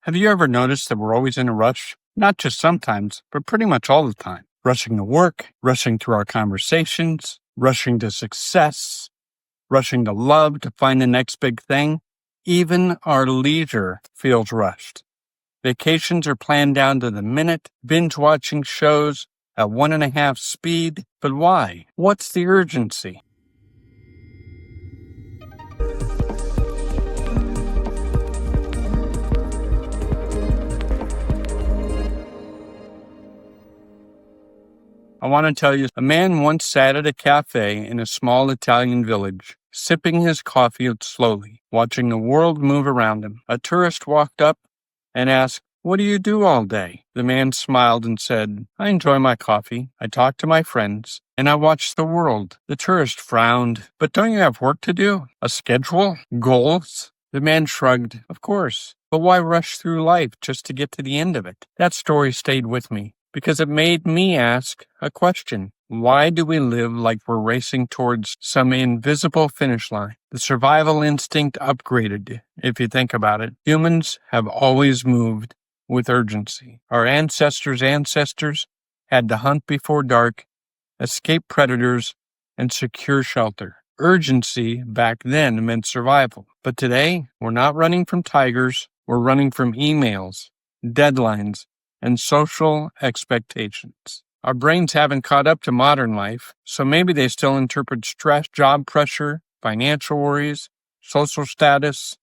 Have you ever noticed that we're always in a rush? Not just sometimes, but pretty much all the time. Rushing to work, rushing through our conversations, rushing to success, rushing to love, to find the next big thing. Even our leisure feels rushed. Vacations are planned down to the minute, binge-watching shows at 1.5 speed. But why? What's the urgency? I want to tell you, a man once sat at a cafe in a small Italian village, sipping his coffee slowly, watching the world move around him. A tourist walked up and asked, "What do you do all day?" The man smiled and said, "I enjoy my coffee, I talk to my friends, and I watch the world." The tourist frowned. "But don't you have work to do? A schedule? Goals?" The man shrugged. "Of course. But why rush through life just to get to the end of it?" That story stayed with me because it made me ask a question. Why do we live like we're racing towards some invisible finish line? The survival instinct upgraded, if you think about it. Humans have always moved with urgency. Our ancestors' ancestors had to hunt before dark, escape predators, and secure shelter. Urgency back then meant survival. But today, we're not running from tigers, we're running from emails, deadlines, and social expectations. Our brains haven't caught up to modern life, so maybe they still interpret stress, job pressure, financial worries, social status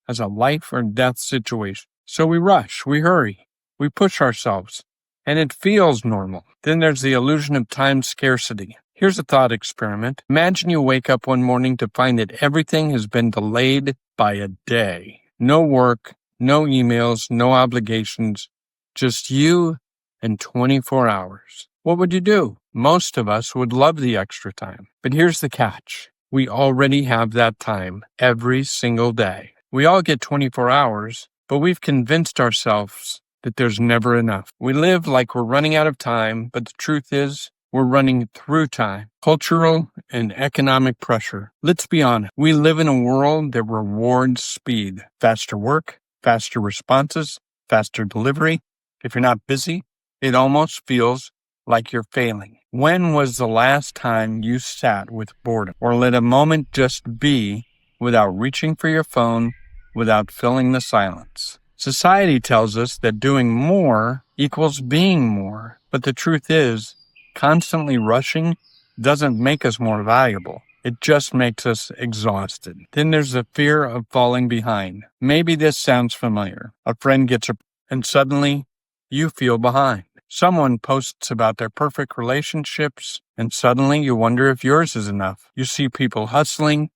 as a life or death situation. So we rush, we hurry, we push ourselves, and it feels normal. Then there's the illusion of time scarcity. Here's a thought experiment. Imagine you wake up one morning to find that everything has been delayed by a day. No work, no emails, no obligations, just you and 24 hours. What would you do? Most of us would love the extra time. But here's the catch. We already have that time every single day. We all get 24 hours, but we've convinced ourselves that there's never enough. We live like we're running out of time, but the truth is, we're running through time. Cultural and economic pressure. Let's be honest. We live in a world that rewards speed. Faster work, faster responses, faster delivery. If you're not busy, it almost feels like you're failing. When was the last time you sat with boredom or let a moment just be without reaching for your phone, without filling the silence? Society tells us that doing more equals being more, but the truth is, constantly rushing doesn't make us more valuable. It just makes us exhausted. Then there's the fear of falling behind. Maybe this sounds familiar. A friend gets and suddenly you feel behind. Someone posts about their perfect relationships, and suddenly you wonder if yours is enough. You see people hustling,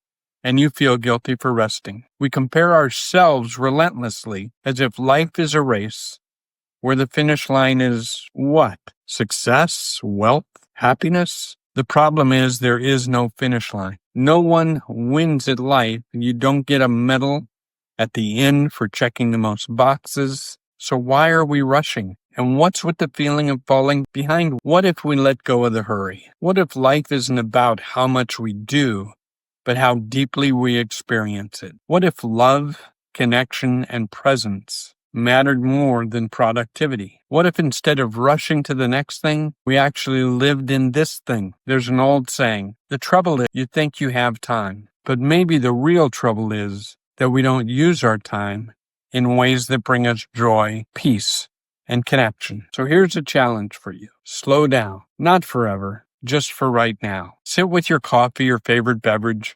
and you feel guilty for resting. We compare ourselves relentlessly as if life is a race where the finish line is what? Success? Wealth? Happiness? The problem is there is no finish line. No one wins at life. You don't get a medal at the end for checking the most boxes. So why are we rushing? And what's with the feeling of falling behind? What if we let go of the hurry? What if life isn't about how much we do, but how deeply we experience it? What if love, connection, and presence mattered more than productivity? What if instead of rushing to the next thing, we actually lived in this thing? There's an old saying, the trouble is you think you have time, but maybe the real trouble is that we don't use our time in ways that bring us joy, peace, and connection. So here's a challenge for you. Slow down. Not forever, just for right now. Sit with your coffee or favorite beverage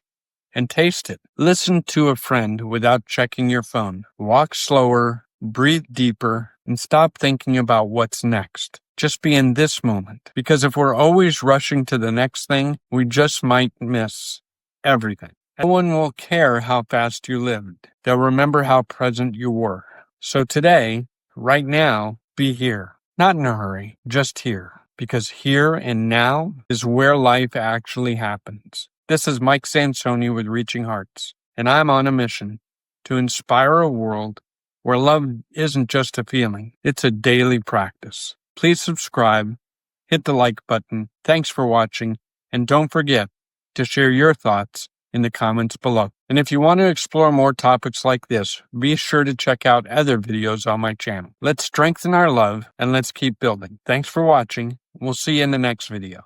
and taste it. Listen to a friend without checking your phone. Walk slower, breathe deeper, and stop thinking about what's next. Just be in this moment. Because if we're always rushing to the next thing, we just might miss everything. No one will care how fast you lived. They'll remember how present you were. So today, right now, be here. Not in a hurry, just here. Because here and now is where life actually happens. This is Mike Sansone with Reaching Hearts, and I'm on a mission to inspire a world where love isn't just a feeling, it's a daily practice. Please subscribe, hit the like button. Thanks for watching, and don't forget to share your thoughts in the comments below. And if you want to explore more topics like this, be sure to check out other videos on my channel. Let's strengthen our love and let's keep building. Thanks for watching. We'll see you in the next video.